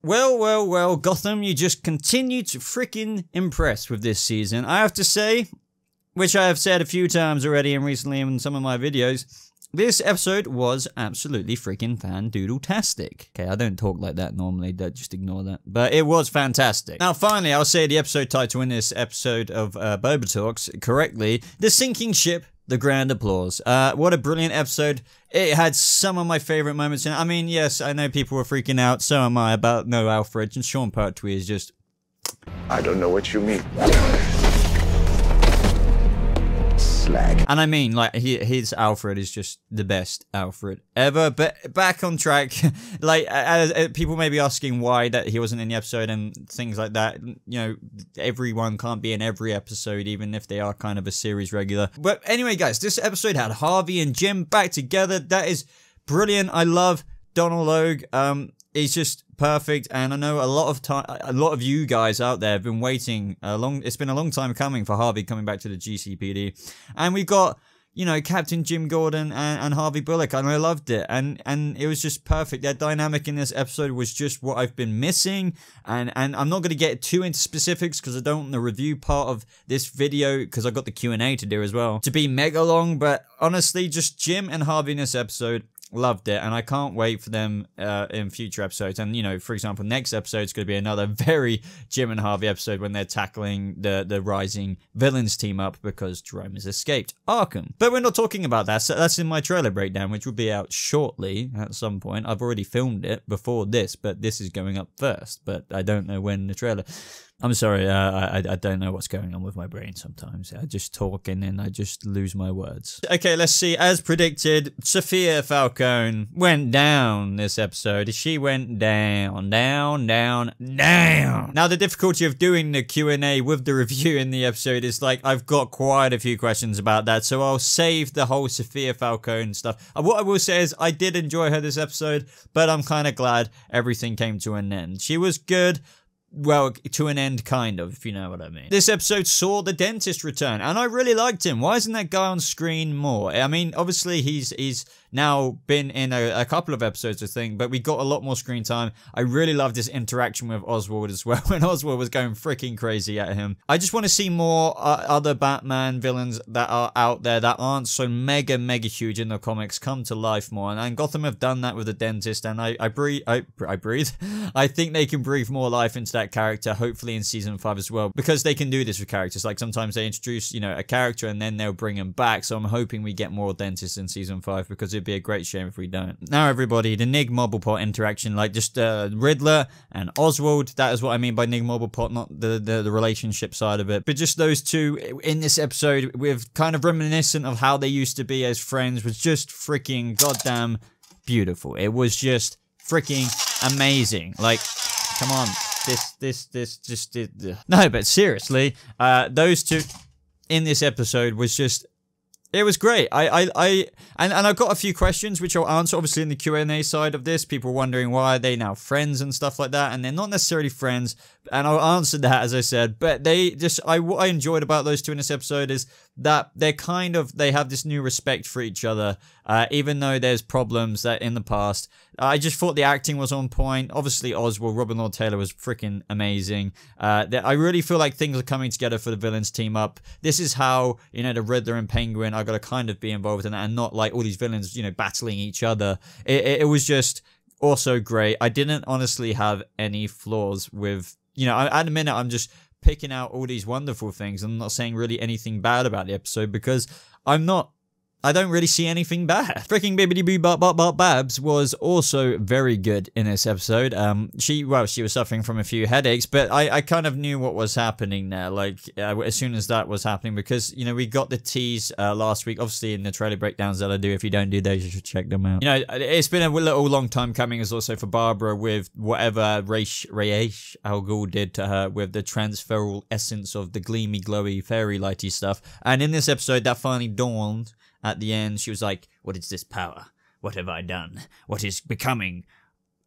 Well, well, well, Gotham, you just continue to freaking impress with this season. I have to say, which I have said a few times already and recently in some of my videos, this episode was absolutely freaking fan-doodle-tastic. Okay, I don't talk like that normally, just ignore that. But it was fantastic. Now, finally, I'll say the episode title in this episode of BobaTalks correctly. The Sinking Ship, the Grand Applause. What a brilliant episode. It had some of my favorite moments in it. I mean, yes, I know people were freaking out, so am I, about no Alfred, and Sean Pertwee is just... I don't know what you mean. Slag. And I mean, like, his Alfred is just the best Alfred ever. But back on track, like, people may be asking why that he wasn't in the episode and things like that. You know, everyone can't be in every episode, even if they are kind of a series regular. But anyway, guys, this episode had Harvey and Jim back together. That is brilliant. I love Donald Logue. He's just perfect, and I know a lot of you guys out there have been waiting it's been a long time coming for Harvey coming back to the GCPD, and we've got, you know, Captain Jim Gordon and Harvey Bullock, and I loved it, and it was just perfect. Their dynamic in this episode was just what I've been missing, and I'm not going to get too into specifics because I don't want the review part of this video, because I've got the Q&A to do as well, to be mega long. But honestly, just Jim and Harvey in this episode, loved it, and I can't wait for them in future episodes. And, you know, for example, next episode is going to be another very Jim and Harvey episode when they're tackling the rising villains team up because Jerome has escaped Arkham. But we're not talking about that, so that's in my trailer breakdown, which will be out shortly at some point. I've already filmed it before this, but this is going up first, but I don't know when the trailer... I'm sorry, I don't know what's going on with my brain sometimes. I just talk and then I just lose my words. Okay, let's see. As predicted, Sophia Falcone went down this episode. She went down, down, down, down. Now, the difficulty of doing the Q&A with the review in the episode is, like, I've got quite a few questions about that, so I'll save the whole Sophia Falcone stuff. What I will say is I did enjoy her this episode, but I'm kind of glad everything came to an end. She was good. Well, to an end, kind of, if you know what I mean. This episode saw the dentist return, and I really liked him. Why isn't that guy on screen more? I mean, obviously, he's now been in a couple of episodes, I think, but we got a lot more screen time. I really loved this interaction with Oswald as well, when Oswald was going freaking crazy at him. I just want to see more other Batman villains that are out there that aren't so mega huge in the comics come to life more, and Gotham have done that with the dentist, and I breathe. I think they can breathe more life into that character, hopefully in season 5 as well, because they can do this with characters. Like, sometimes they introduce, you know, a character and then they'll bring him back, so I'm hoping we get more dentists in season 5, because it'd be a great shame if we don't. Now, everybody, the Nig Mobblepot interaction, like just Riddler and Oswald, that is what I mean by Nig Mobblepot, not the relationship side of it, but just those two in this episode, with kind of reminiscent of how they used to be as friends, was just freaking goddamn beautiful. It was just freaking amazing. Like, come on. No, but seriously, those two in this episode was just, it was great. And I've got a few questions which I'll answer, obviously, in the Q&A side of this. People wondering why are they now friends and stuff like that, and they're not necessarily friends, and I'll answer that, as I said. But they just, what I enjoyed about those two in this episode is that they have this new respect for each other, even though there's problems that in the past. I just thought the acting was on point. Obviously, Oswald, Robin Lord Taylor was freaking amazing. I really feel like things are coming together for the villains team up. This is how, you know, the Riddler and Penguin are going to kind of be involved in that, and not like all these villains, you know, battling each other. It was just also great. I didn't honestly have any flaws with, you know, at the minute I'm just picking out all these wonderful things. I'm not saying really anything bad about the episode, because I don't really see anything bad. Freaking Bibbidi Boo Bop Bop Bop Babs was also very good in this episode. She was suffering from a few headaches, but I kind of knew what was happening there, like, as soon as that was happening, because, you know, we got the tease last week, obviously, in the trailer breakdowns that I do. If you don't do those, you should check them out. You know, it's been a little long time coming, as also for Barbara, with whatever Ra's al Ghul did to her with the transferal essence of the gleamy, glowy, fairy lighty stuff. And in this episode, that finally dawned. At the end, she was like, what is this power? What have I done? What is becoming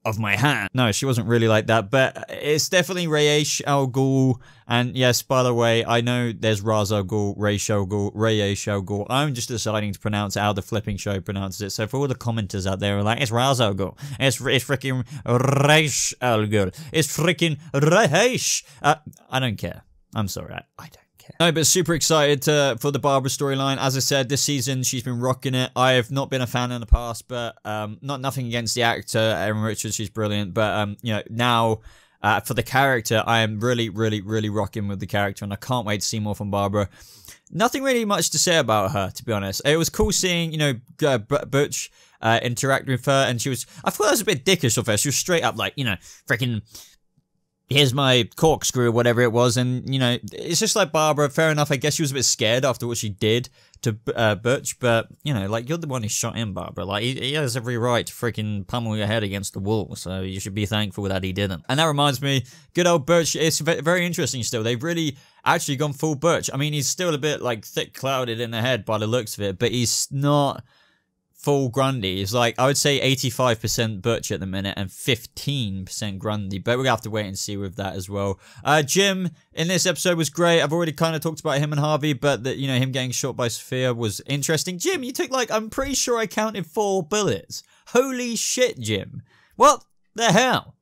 of my hand. No, she wasn't really like that, but it's definitely Ra's al Ghul. And yes, by the way, I know there's Ra's al Ghul, Ra's al Ghul. I'm just deciding to pronounce how the flipping show pronounces it. So for all the commenters out there who are like, it's Ra's al Ghul, it's freaking Ra's al Ghul, it's freaking Ra's. I don't care. I'm sorry, I don't care. No, but super excited for the Barbara storyline. As I said, this season she's been rocking it. I have not been a fan in the past, but nothing against the actor Erin Richards. She's brilliant, but you know, now for the character, I am really rocking with the character, and I can't wait to see more from Barbara. Nothing really much to say about her, to be honest. It was cool seeing, you know, Butch interact with her, and I thought that was a bit dickish of her. She was straight up like, you know, freaking, here's my corkscrew or whatever it was, and, you know, it's just like Barbara. Fair enough, I guess she was a bit scared after what she did to Butch, but, you know, like, you're the one who shot him, Barbara. Like, he has every right to freaking pummel your head against the wall, so you should be thankful that he didn't. And that reminds me, good old Butch, it's very interesting still. They've really actually gone full Butch. I mean, he's still a bit, like, thick clouded in the head by the looks of it, but he's not full Grundy. He's like, I would say 85% Butch at the minute and 15% Grundy, but we'll have to wait and see with that as well. Jim in this episode was great. I've already kind of talked about him and Harvey, but that, you know, him getting shot by Sophia was interesting. Jim, you took, like, I'm pretty sure I counted 4 bullets. Holy shit, Jim. What the hell?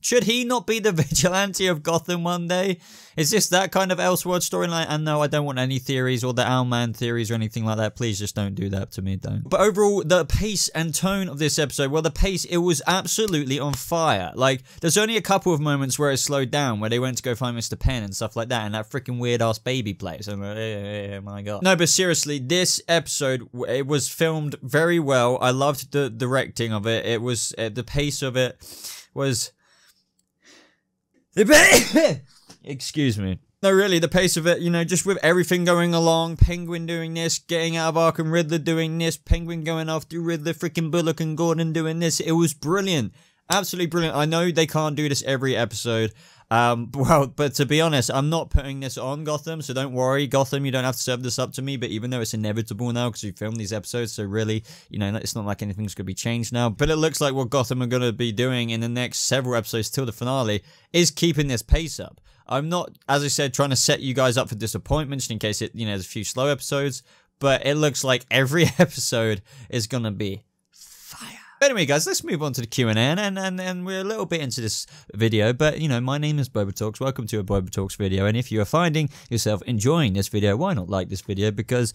Should he not be the vigilante of Gotham one day? Is this that kind of Elseworld storyline? And no, I don't want any theories or the Owlman theories or anything like that. Please just don't do that to me, don't. But overall, the pace and tone of this episode, well, the pace, it was absolutely on fire. Like, there's only a couple of moments where it slowed down, where they went to go find Mr. Penn and stuff like that, and that freaking weird-ass baby plays. I'm like, oh my god. No, but seriously, this episode, it was filmed very well. I loved the directing of it. It was, the pace of it was... Excuse me. No, really, the pace of it, you know, just with everything going along, Penguin doing this, getting out of Arkham, Riddler doing this, Penguin going after Riddler, freaking Bullock and Gordon doing this. It was brilliant. Absolutely brilliant. I know they can't do this every episode. Well, but to be honest, I'm not putting this on Gotham, so don't worry, Gotham, you don't have to serve this up to me, but even though it's inevitable now, because we filmed these episodes, so really, you know, it's not like anything's going to be changed now, but it looks like what Gotham are going to be doing in the next several episodes till the finale is keeping this pace up. I'm not, as I said, trying to set you guys up for disappointments in case it, you know, there's a few slow episodes, but it looks like every episode is going to be fire. Anyway, guys, let's move on to the Q&A, and we're a little bit into this video, but, you know, my name is BobaTalks. Welcome to a BobaTalks video, and if you are finding yourself enjoying this video, why not like this video? Because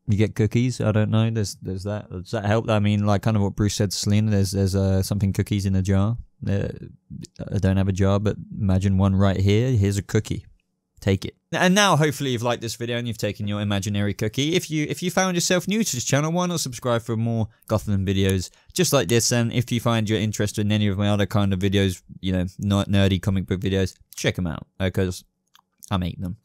you get cookies. I don't know. There's that. Does that help? I mean, like kind of what Bruce said to Selena. There's something cookies in a jar. I don't have a jar, but imagine one right here. Here's a cookie. Take it. And now, hopefully, you've liked this video and you've taken your imaginary cookie. If you found yourself new to this channel, why not subscribe for more Gotham videos just like this? And if you find you're interested in any of my other kind of videos, you know, not nerdy comic book videos, check them out, because I make them.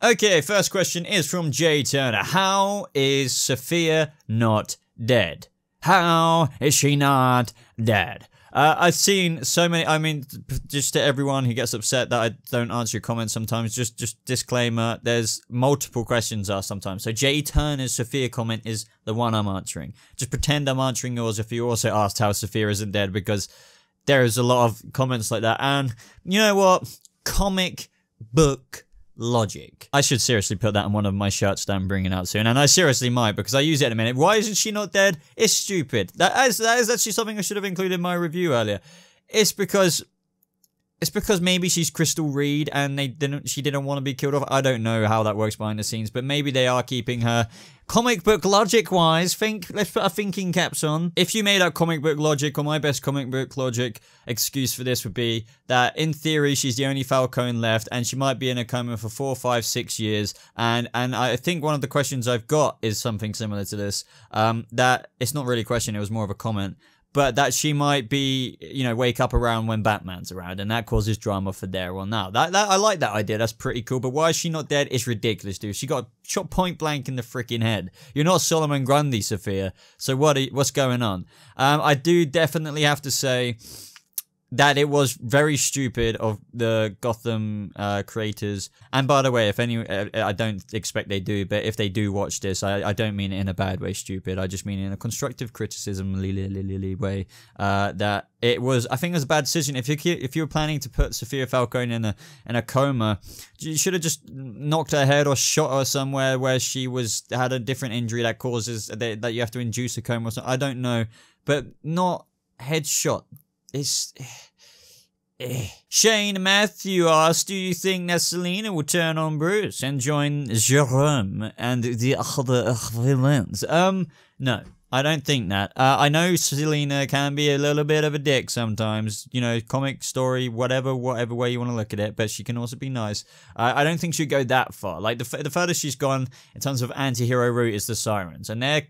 Okay, first question is from Jay Turner. How is Sophia not dead? How is she not dead? I've seen so many, I mean, just to everyone who gets upset that I don't answer your comments sometimes, just disclaimer, there's multiple questions asked sometimes. So Jay Turner's Sophia comment is the one I'm answering. Just pretend I'm answering yours if you also asked how Sophia isn't dead, because there is a lot of comments like that. And you know what? Comic book logic. I should seriously put that on one of my shirts that I'm bringing out soon, and I seriously might, because I use it in a minute. Why isn't she not dead? It's stupid. That is actually something I should have included in my review earlier. It's because maybe she's Crystal Reed and she didn't want to be killed off. I don't know how that works behind the scenes, but maybe they are keeping her comic book logic wise. Let's put our thinking caps on. If you made up comic book logic, or my best comic book logic excuse for this would be that in theory she's the only Falcone left, and she might be in a coma for 4, 5, 6 years. And I think one of the questions I've got is something similar to this. That it's not really a question, it was more of a comment. But that she might be, you know, wake up around when Batman's around, and that causes drama for there on now. I like that idea. That's pretty cool. But why is she not dead? It's ridiculous, dude. She got shot point blank in the freaking head. You're not Solomon Grundy, Sophia. So what's going on? I do definitely have to say that it was very stupid of the Gotham creators. And by the way, if any, I don't expect they do, but if they do watch this, I don't mean it in a bad way, stupid. I just mean it in a constructive criticism way. That it was, I think it was a bad decision. If you were planning to put Sophia Falcone in a coma, you should have just knocked her head or shot her somewhere where she had a different injury that causes that you have to induce a coma or something. I don't know, but not headshot. It's Shane Matthew asked, do you think that Selena will turn on Bruce and join Jerome and the other villains? No, I don't think that. I know Selena can be a little bit of a dick sometimes, you know, comic story, whatever way you want to look at it, but she can also be nice. I don't think she'd go that far. Like, the furthest she's gone in terms of anti-hero route is the Sirens, and they're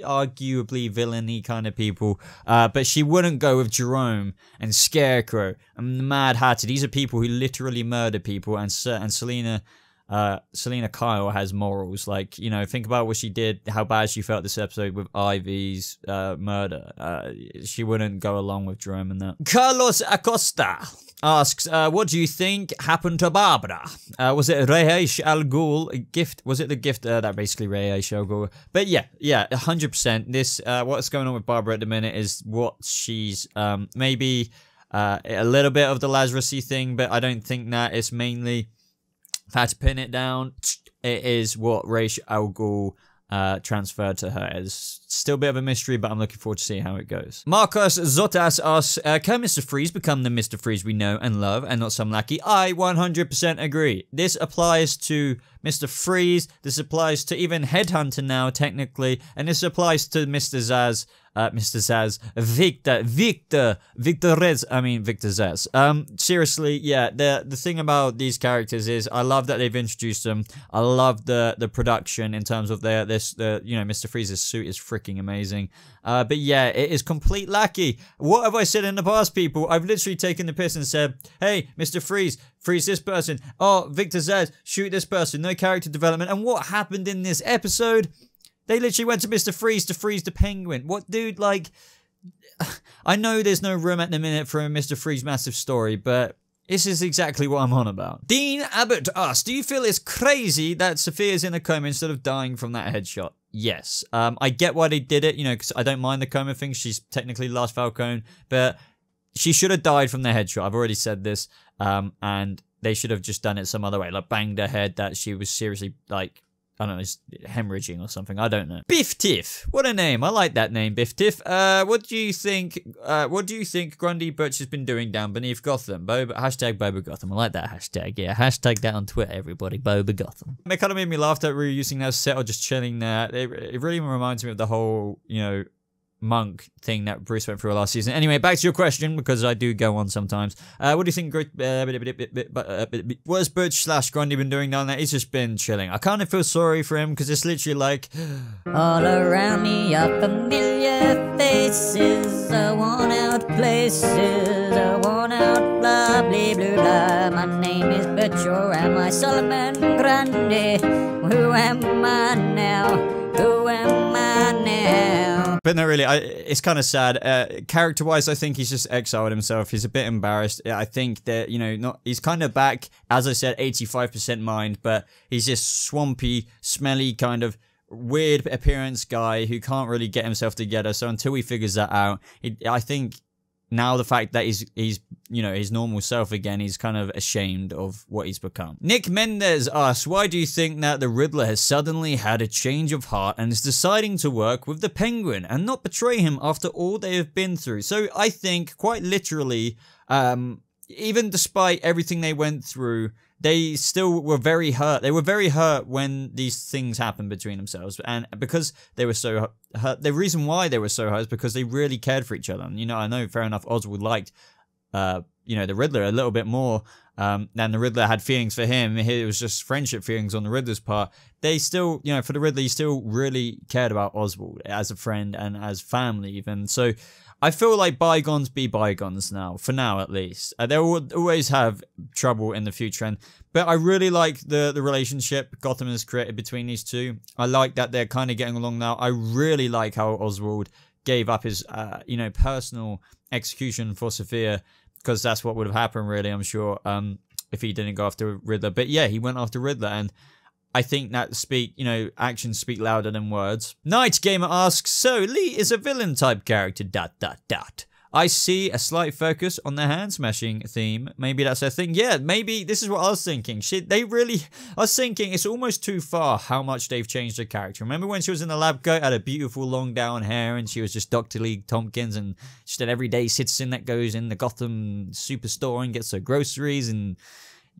arguably villainy kind of people, but she wouldn't go with Jerome and Scarecrow and the Mad Hatter. These are people who literally murder people, and Selena Kyle has morals. Like, you know, think about what she did, how bad she felt this episode with Ivy's murder. She wouldn't go along with Jerome and that. Carlos Acosta asks, what do you think happened to Barbara? Was it Rehesh Al Ghul gift? Was it the gift that basically Rehesh Al Ghul? But yeah, 100%. This what's going on with Barbara at the minute is what she's maybe a little bit of the Lazarus-y thing, but I don't think that it's mainly. If I had to pin it down, it is what Rehesh Al Ghul transferred to her. It's still a bit of a mystery, but I'm looking forward to seeing how it goes. Marcos Zotas asks, can Mr. Freeze become the Mr. Freeze we know and love and not some lackey? I 100% agree. This applies to Mr. Freeze, this applies to even Headhunter now, technically, and this applies to Mr. Zaz, Victor Zaz. Seriously, yeah, the thing about these characters is I love that they've introduced them. I love the production in terms of Mr. Freeze's suit is freaking amazing. But yeah, it is complete lackey. What have I said in the past, people? I've literally taken the piss and said, hey, Mr. Freeze, freeze this person. Oh, Victor Zaz, shoot this person. No character development. And what happened in this episode? They literally went to Mr. Freeze to freeze the Penguin. What, dude, like, I know there's no room at the minute for a Mr. Freeze massive story, but this is exactly what I'm on about. Dean Abbott asks, do you feel it's crazy that Sophia's in a coma instead of dying from that headshot? Yes. I get why they did it, you know, because I don't mind the coma thing. She's technically last Falcone, but she should have died from the headshot. I've already said this, and they should have just done it some other way, like banged her head that she was seriously, like, I don't know, hemorrhaging or something. I don't know. Biff Tiff. What a name. I like that name, Biff Tiff. What do you think Grundy Butch has been doing down beneath Gotham? Hashtag Boba Gotham. I like that hashtag. Yeah, hashtag that on Twitter, everybody. Boba Gotham. It kind of made me laugh that we were using that set or just chilling there. It really reminds me of the whole, you know, monk thing that Bruce went through last season. Anyway, back to your question, because I do go on sometimes. What do you think what's Butch / Grundy been doing down there? He's just been chilling. I kind of feel sorry for him, because it's literally like all around me are familiar faces, worn out places, worn out blah blah blah blah. My name is Butch, or am I Solomon Grundy? Who am I now? Who am I now? But no, really, it's kind of sad. Character-wise, I think he's just exiled himself. He's a bit embarrassed. I think that, you know, he's kind of back, as I said, 85% mind, but he's just swampy, smelly, kind of weird appearance guy who can't really get himself together. So until he figures that out, I think now the fact that he's you know, his normal self again, he's kind of ashamed of what he's become. Nick Mendez asks, why do you think that the Riddler has suddenly had a change of heart and is deciding to work with the Penguin and not betray him after all they have been through? So I think, quite literally, even despite everything they went through, they still were very hurt. They were very hurt when these things happened between themselves. And because they were so hurt, the reason why they were so hurt is because they really cared for each other. And, you know, I know, fair enough, Oswald liked, you know, the Riddler a little bit more than the Riddler had feelings for him. It was just friendship feelings on the Riddler's part. They still, you know, for the Riddler, he still really cared about Oswald as a friend and as family even. So I feel like bygones be bygones now, for now at least. They will always have trouble in the future, but I really like the relationship Gotham has created between these two. I like that they're kind of getting along now. I really like how Oswald gave up his, you know, personal execution for Sophia because that's what would have happened, really, I'm sure, if he didn't go after Riddler. But yeah, he went after Riddler, and I think that actions speak louder than words. Night Gamer asks, so Lee is a villain type character, ... I see a slight focus on the hand smashing theme. Maybe that's their thing. Yeah, maybe this is what I was thinking. I was thinking it's almost too far how much they've changed her character. Remember when she was in the lab coat, had a beautiful long down hair, and she was just Dr. Lee Thompkins, and just an everyday citizen that goes in the Gotham superstore and gets her groceries, and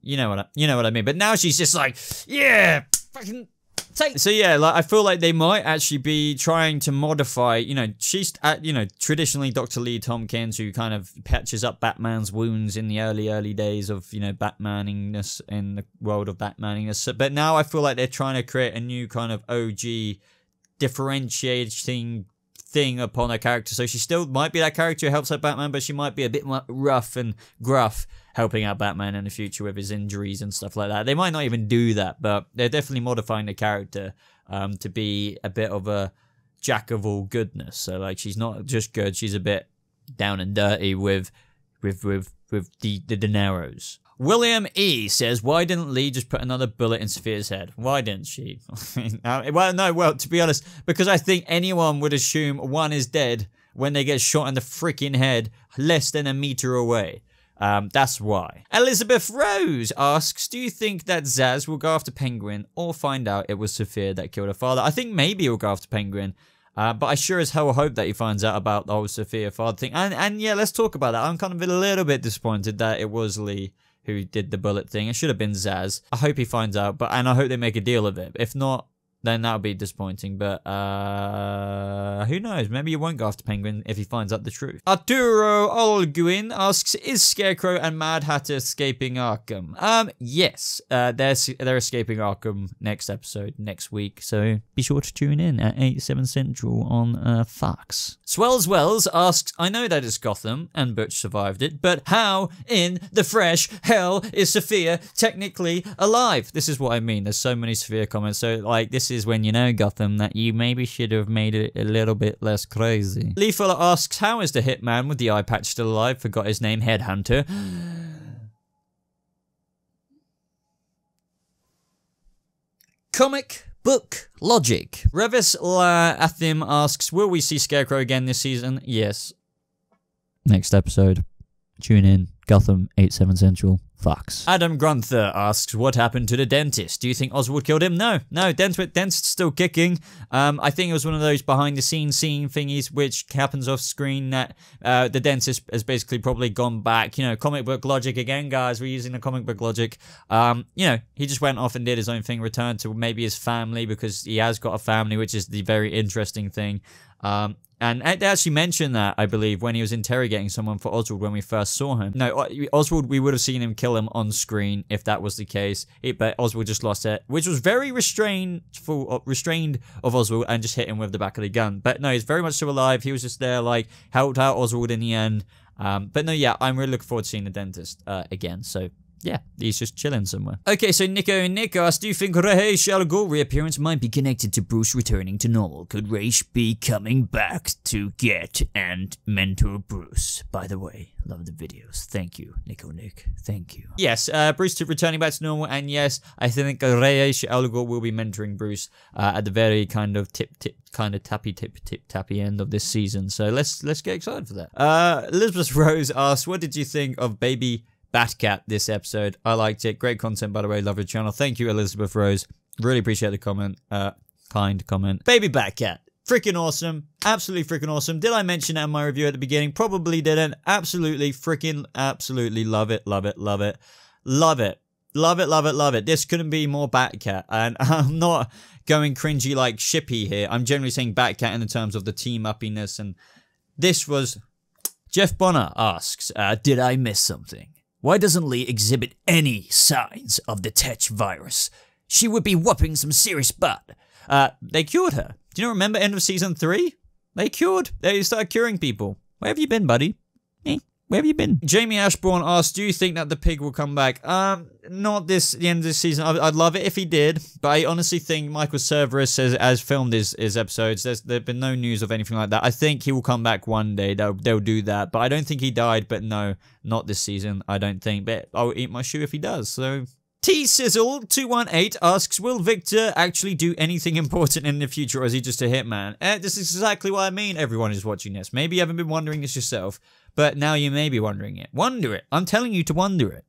you know what I mean. But now she's just like, yeah, fucking. So yeah, like I feel like they might actually be trying to modify, she's traditionally Dr. Lee Thompkins, who kind of patches up Batman's wounds in the early days of, Batmaniness in the world of Batmaniness. But now I feel like they're trying to create a new kind of OG differentiating thing upon her character. So she still might be that character who helps out Batman, but she might be a bit more rough and gruff, helping out Batman in the future with his injuries and stuff like that. They might not even do that, but they're definitely modifying the character to be a bit of a jack of all goodness. So like she's not just good, she's a bit down and dirty with the dineros. William E says, why didn't Lee just put another bullet in Sophia's head? Why didn't she? Well, to be honest, because I think anyone would assume one is dead when they get shot in the freaking head less than a meter away. That's why. Elizabeth Rose asks, do you think that Zsasz will go after Penguin or find out it was Sophia that killed her father? I think maybe he'll go after Penguin, but I sure as hell hope that he finds out about the whole Sophia father thing. And yeah, let's talk about that. I'm kind of a little bit disappointed that it was Lee who did the bullet thing. It should have been Zsasz. I hope he finds out, and I hope they make a deal of it. If not, then that would be disappointing, but who knows? Maybe he won't go after Penguin if he finds out the truth. Arturo Olguin asks, is Scarecrow and Mad Hatter escaping Arkham? Yes, they're escaping Arkham next episode, next week, so be sure to tune in at 8, 7 Central on Fox. Swells Wells asks, I know that it's Gotham, and Butch survived it, but how in the fresh hell is Sophia technically alive? This is what I mean, there's so many Sophia comments, so like, this is when you know, Gotham, that you maybe should have made it a little bit less crazy. Lee Fuller asks, how is the hitman with the eye patch still alive? Forgot his name, Headhunter. Comic book logic. Revis La Athim asks, will we see Scarecrow again this season? Yes. Next episode. Tune in. Gotham, 8, 7 Central. Fox. Adam Grunther asks, what happened to the dentist? Do you think Oswald killed him? No, dentist's still kicking. I think it was one of those behind-the-scenes scene thingies which happens off-screen that the dentist has basically probably gone back. Comic book logic again, guys. We're using the comic book logic. He just went off and did his own thing, returned to maybe his family because he has got a family, which is the very interesting thing. And they actually mentioned that, I believe, when he was interrogating someone for Oswald when we first saw him. No, Oswald, we would have seen him kill him on screen if that was the case. But Oswald just lost it, which was very restrained of Oswald and just hit him with the back of the gun. But no, he's very much still alive. He was just there, like, helped out Oswald in the end. But no, yeah, I'm really looking forward to seeing the dentist again. So yeah, he's just chilling somewhere. Okay, so Nick asks, do you think Ra's al Ghul reappearance might be connected to Bruce returning to normal? Could Ra's be coming back to get and mentor Bruce? By the way, love the videos. Thank you, Nick. Thank you. Yes, Bruce returning back to normal, and yes, I think Ra's al Ghul will be mentoring Bruce at the very kind of tappy end of this season. So let's get excited for that. Elizabeth Rose asks, what did you think of Baby Batcat this episode? I liked it. Great content, by the way. Love your channel. Thank you, Elizabeth Rose. Really appreciate the comment. Kind comment. Baby Batcat. Freaking awesome. Absolutely freaking awesome. Did I mention that in my review at the beginning? Probably didn't. Absolutely absolutely love it. Love it. Love it. Love it. Love it. Love it. Love it. This couldn't be more Batcat. And I'm not going cringy like Shippy here. I'm generally saying Batcat in the terms of the team-uppiness. And this was... Jeff Bonner asks, did I miss something? Why doesn't Lee exhibit any signs of the Tetch Virus? She would be whooping some serious butt. They cured her. Do you not remember end of season 3? They started curing people. Where have you been, buddy? Where have you been? Jamie Ashbourne asked, do you think that the pig will come back? Not the end of this season. I'd love it if he did, but I honestly think Michael Cerveris has filmed his episodes. There's been no news of anything like that. I think he will come back one day. They'll do that, but I don't think he died. But no, not this season. I don't think. But I'll eat my shoe if he does. So. T-Sizzle218 asks, will Victor actually do anything important in the future, or is he just a hitman? This is exactly what I mean, everyone who's watching this. Maybe you haven't been wondering this yourself, but now you may be wondering it. Wonder it. I'm telling you to wonder it.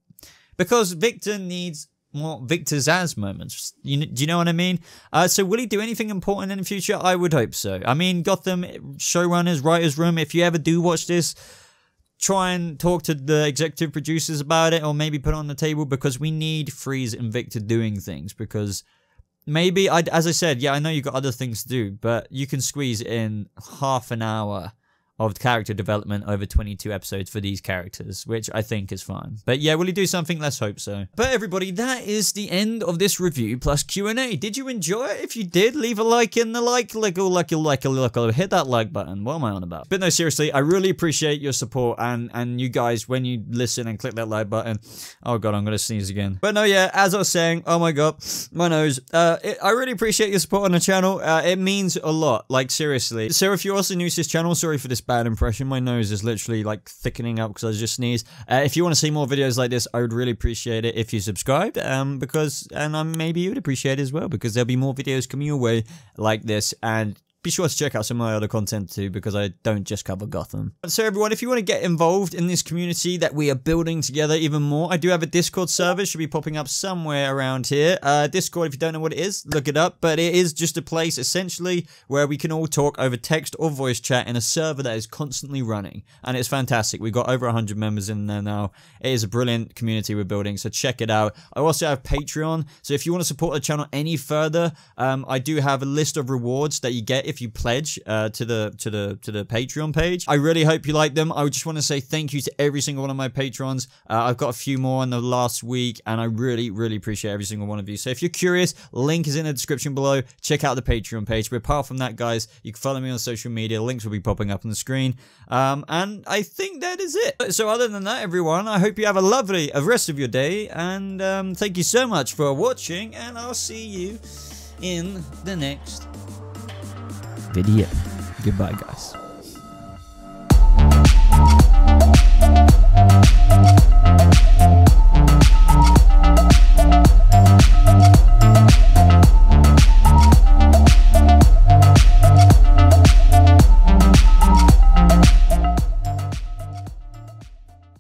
Because Victor needs more Victor Zaz moments. Do you know what I mean? So will he do anything important in the future? I would hope so. I mean, Gotham showrunners, writers room, if you ever do watch this, try and talk to the executive producers about it, or maybe put it on the table, because we need Freeze and Victor doing things, because maybe, as I said, yeah, I know you've got other things to do, but you can squeeze in half an hour of character development over 22 episodes for these characters, which I think is fine. But yeah, will he do something? Let's hope so. But everybody, that is the end of this review plus Q&A. Did you enjoy it? If you did, leave a like in the hit that like button. What am I on about? But no, seriously, I really appreciate your support and you guys when you listen and click that like button. Oh god, I'm gonna sneeze again. But no, yeah, as I was saying, oh my god, my nose. I really appreciate your support on the channel. It means a lot, like seriously. So if you're also new to this channel, sorry for this bad impression. My nose is literally like thickening up because I just sneezed. If you want to see more videos like this, I would really appreciate it if you subscribed, maybe you would appreciate it as well, because there'll be more videos coming your way like this, and be sure to check out some of my other content too, because I don't just cover Gotham. So everyone, if you want to get involved in this community that we are building together even more, I do have a Discord server, should be popping up somewhere around here. Discord, if you don't know what it is, look it up, but it is just a place essentially where we can all talk over text or voice chat in a server that is constantly running, and it's fantastic. We've got over 100 members in there now. It is a brilliant community we're building, so check it out. I also have Patreon, so if you want to support the channel any further, I do have a list of rewards that you get if you pledge to the Patreon page. I really hope you like them. I just want to say thank you to every single one of my patrons. I've got a few more in the last week, and I really appreciate every single one of you. So if you're curious, link is in the description below. Check out the Patreon page. But apart from that, guys, you can follow me on social media. Links will be popping up on the screen. And I think that is it. So other than that, everyone, I hope you have a lovely rest of your day, and thank you so much for watching, and I'll see you in the next video. Goodbye, guys.